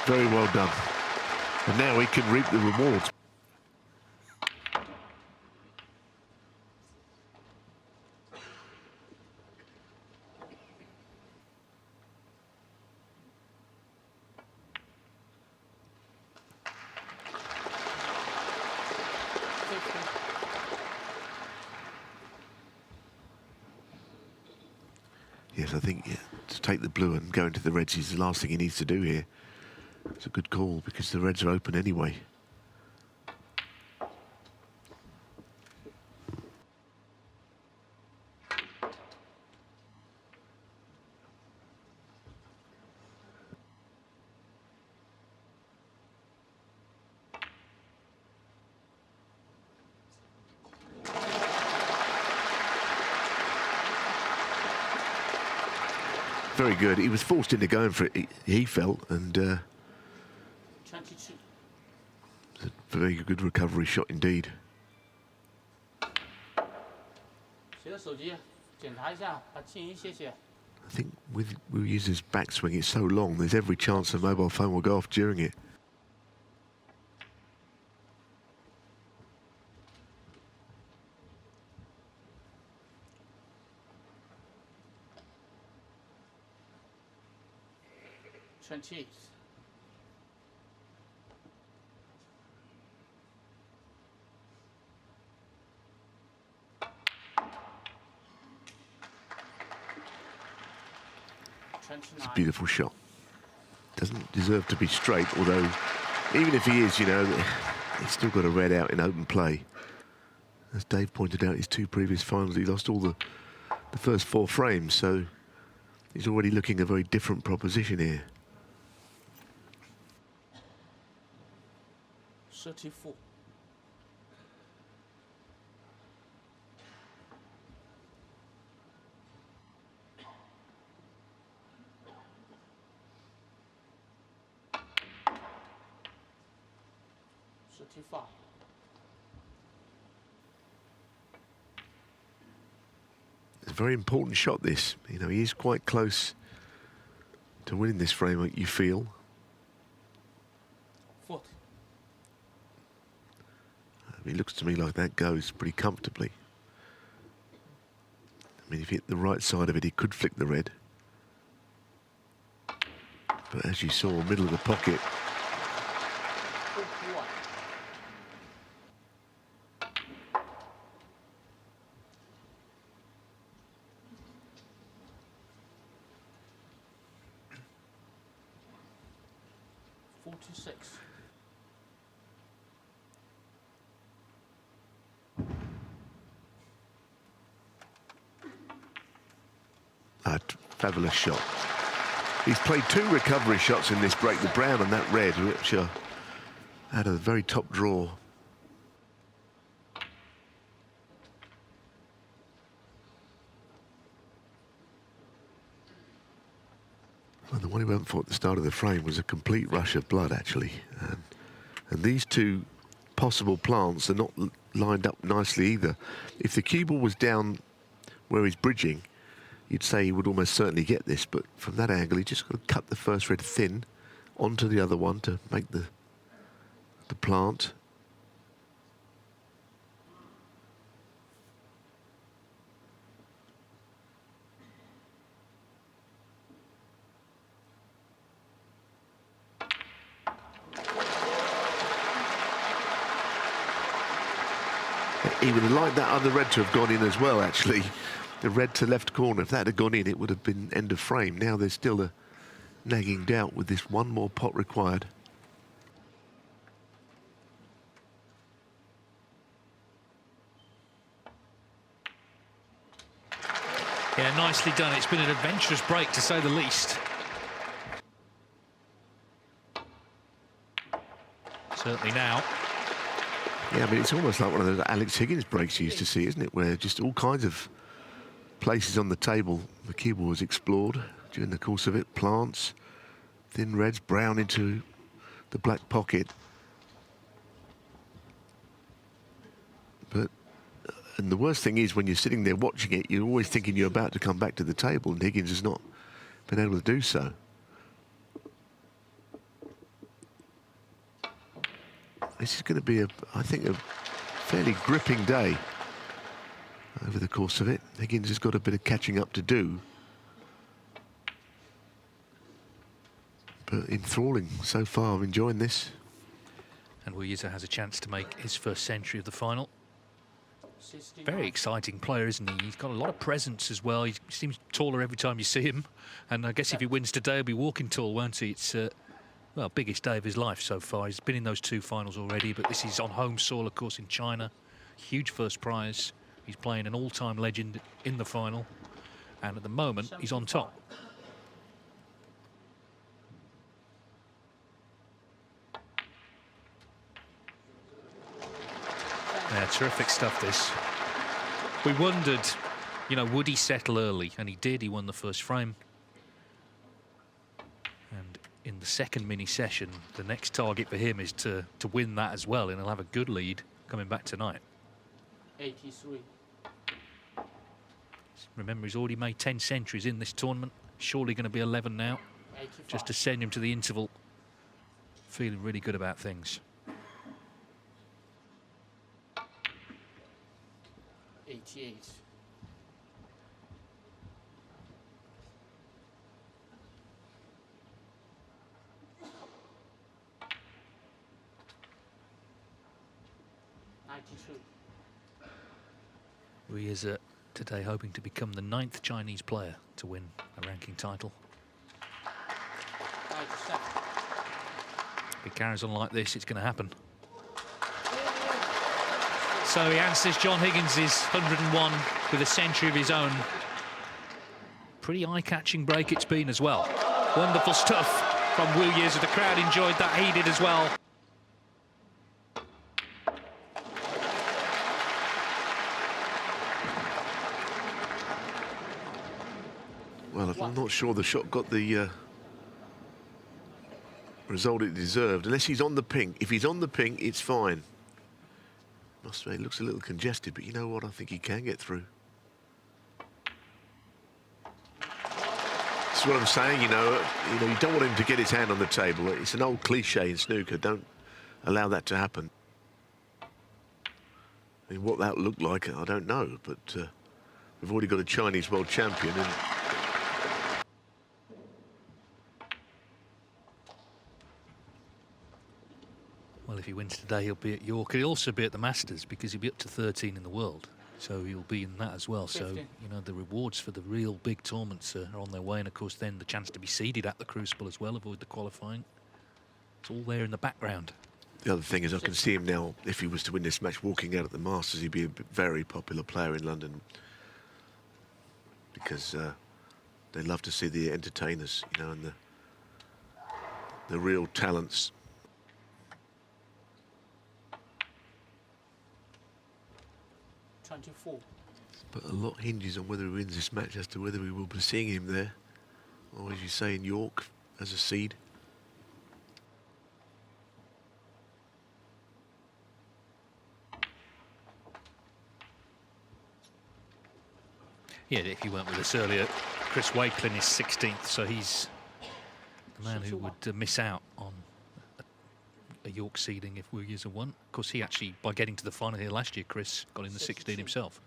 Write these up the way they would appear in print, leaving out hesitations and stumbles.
Very well done. And now he can reap the rewards. Yes, I think to take the blue and go into the reds is the last thing he needs to do here. It's a good call because the reds are open anyway. Very good. He was forced into going for it, he felt, and it's a very good recovery shot indeed. I think with Yize's backswing, it's so long, there's every chance the mobile phone will go off during it. It's a beautiful shot. Doesn't deserve to be straight, although even if he is, you know, he's still got a red out in open play. As Dave pointed out, his two previous finals, he lost all the first 4 frames, so he's already looking at a very different proposition here. 34. It's a very important shot, this. You know, he is quite close to winning this frame, you feel. 40. It looks to me like that goes pretty comfortably. I mean, if he hit the right side of it, he could flick the red. But as you saw, middle of the pocket. 46. A fabulous shot. He's played 2 recovery shots in this break, the brown and that red, which are out of the very top draw. Well, the one he went for at the start of the frame was a complete rush of blood, actually. And these 2 possible plants are not lined up nicely either. If the cue ball was down where he's bridging, you'd say he would almost certainly get this, but from that angle, he just got to cut the first red thin onto the other one to make the plant. He would have liked that other red to have gone in as well, actually. The red to left corner, if that had gone in, it would have been end of frame. Now there's still a nagging doubt with this one more pot required. Yeah, nicely done. It's been an adventurous break, to say the least. Certainly now. Yeah, I mean, it's almost like one of those Alex Higgins breaks you used to see, isn't it? Where just all kinds of places on the table, the cue ball was explored during the course of it. Plants, thin reds, brown into the black pocket. But, and the worst thing is when you're sitting there watching it, you're always thinking you're about to come back to the table, and Higgins has not been able to do so. This is going to be, I think, a fairly gripping day over the course of it. Higgins has got a bit of catching up to do. But enthralling so far. I'm enjoying this. And Yize has a chance to make his first century of the final. 69. Very exciting player, isn't he? He's got a lot of presence as well. He seems taller every time you see him. And I guess if he wins today, he'll be walking tall, won't he? It's, well, biggest day of his life so far. He's been in those 2 finals already, but this is on home soil, of course, in China. Huge first prize. He's playing an all-time legend in the final. And at the moment, he's on top. Yeah, terrific stuff, this. We wondered, you know, would he settle early? And he did. He won the first frame. And in the second mini session, the next target for him is to win that as well. And he'll have a good lead coming back tonight. 83. Remember, he's already made 10 centuries in this tournament. Surely going to be 11 now. 85. Just to send him to the interval. Feeling really good about things. 88. Yize today hoping to become the 9th Chinese player to win a ranking title. 97. If he carries on like this, it's going to happen. So he answers John Higgins' 101 with a century of his own. Pretty eye-catching break it's been as well. Wonderful stuff from Yize. The crowd enjoyed that. He did as well. Well, I'm not sure the shot got the result it deserved. Unless he's on the pink. If he's on the pink, it's fine. Must say, it looks a little congested, but you know what? I think he can get through. That's what I'm saying, you know, you don't want him to get his hand on the table. It's an old cliche in snooker. Don't allow that to happen. I mean, what that looked like, I don't know, but we've already got a Chinese world champion. And well, if he wins today, he'll be at York. He'll also be at the Masters because he'll be up to 13 in the world. So he'll be in that as well. 15. So, you know, the rewards for the real big tournaments are on their way. And, of course, then the chance to be seeded at the Crucible as well, avoid the qualifying. It's all there in the background. the other thing is I can see him now, if he was to win this match, walking out at the Masters, he'd be a very popular player in London. Because they love to see the entertainers, you know, and the real talents. But a lot hinges on whether he wins this match as to whether we will be seeing him there, or as you say, in York as a seed. Yeah, if he weren't with us earlier, Chris Wakelin is 16th, so he's the man who would miss out on a York seeding if Yize won. Of course, he actually, by getting to the final here last year, Chris got in the 16 himself.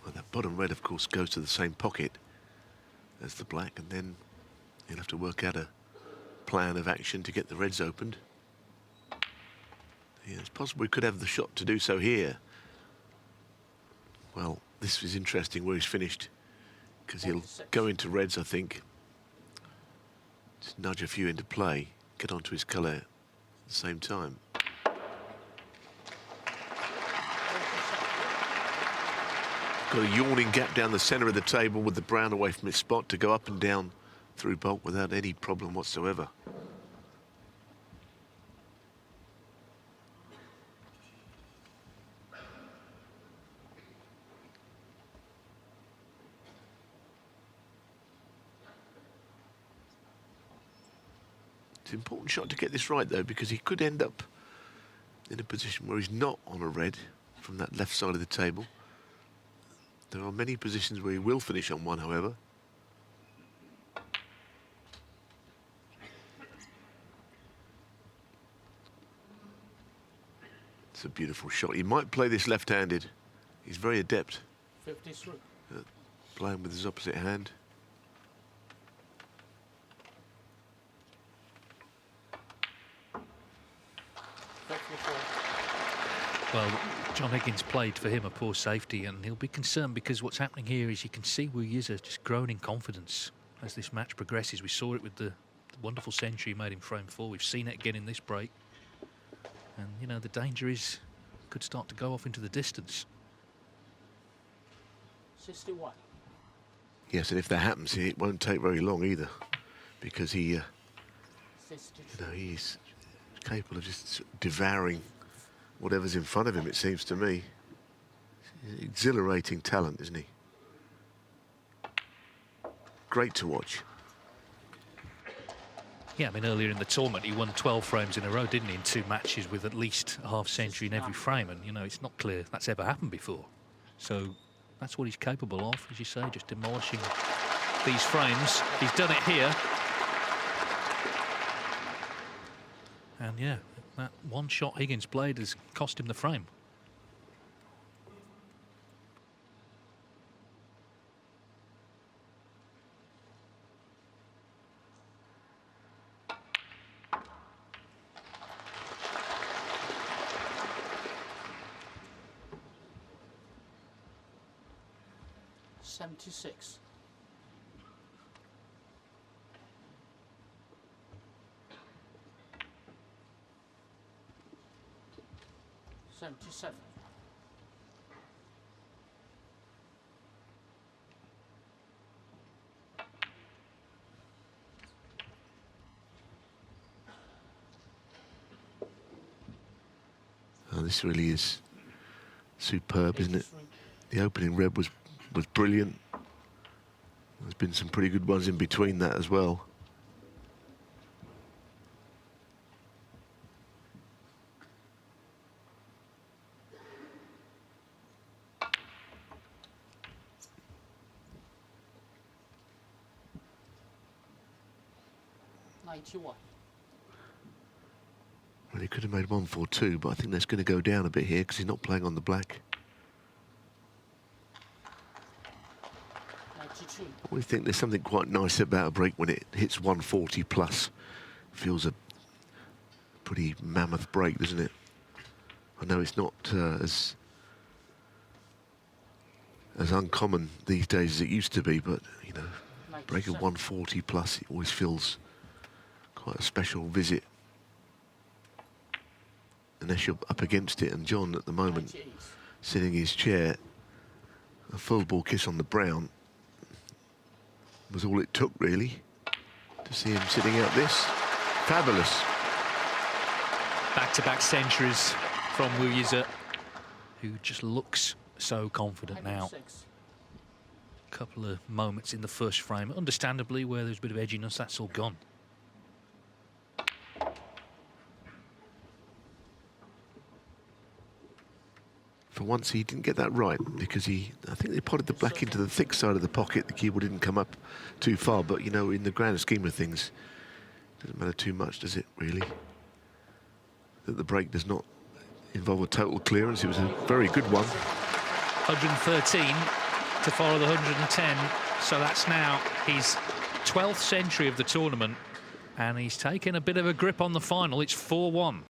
Well, that bottom red, of course, goes to the same pocket as the black, and then you'll have to work out a plan of action to get the reds opened. Yeah, it's possible we could have the shot to do so here. Well, this is interesting where he's finished, because he'll go into reds, I think. Just nudge a few into play, get onto his colour at the same time. Got a yawning gap down the centre of the table with the brown away from its spot to go up and down through bulk without any problem whatsoever. It's an important shot to get this right, though, because he could end up in a position where he's not on a red from that left side of the table. There are many positions where he will finish on one, however. It's a beautiful shot. He might play this left-handed. He's very adept 53. at playing with his opposite hand. Well, John Higgins played for him a poor safety, and he'll be concerned because what's happening here is you can see Yize just growing in confidence as this match progresses. We saw it with the wonderful century he made in frame 4. We've seen it again in this break. And, you know, the danger is could start to go off into the distance. 61. Yes, and if that happens, it won't take very long either, because he, you 63. know, he's capable of just devouring whatever's in front of him, it seems to me. Exhilarating talent, isn't he? Great to watch. Yeah, I mean, earlier in the tournament, he won 12 frames in a row, didn't he, in 2 matches with at least a half century in every frame. And, you know, it's not clear that's ever happened before. So that's what he's capable of, as you say, just demolishing these frames. He's done it here. And, yeah, that one shot Higgins played has cost him the frame. $76. $77. Oh, this really is superb, isn't it? 83. The opening red was brilliant. There's been some pretty good ones in between that as well. $91. Well, he could have made 142, but I think that's going to go down a bit here because he's not playing on the black. 92. We think there's something quite nice about a break when it hits 140 plus. Feels a pretty mammoth break, doesn't it? I know it's not as uncommon these days as it used to be, but, you know, break of 140 plus, it always feels quite a special visit. Unless you're up against it, and John at the moment 98. sitting in his chair, a full ball kiss on the brown was all it took, really, to see him sitting out this. Fabulous. Back-to-back centuries from Yize, who just looks so confident now. 106. Couple of moments in the first frame, understandably, where there's a bit of edginess, that's all gone. For once, he didn't get that right, because I think they potted the black into the thick side of the pocket. The keyboard didn't come up too far, but, you know, in the grand scheme of things, it doesn't matter too much, does it, really? That the break does not involve a total clearance. It was a very good one. 113 to follow the 110, so that's now his 12th century of the tournament, and he's taken a bit of a grip on the final. It's 4-1.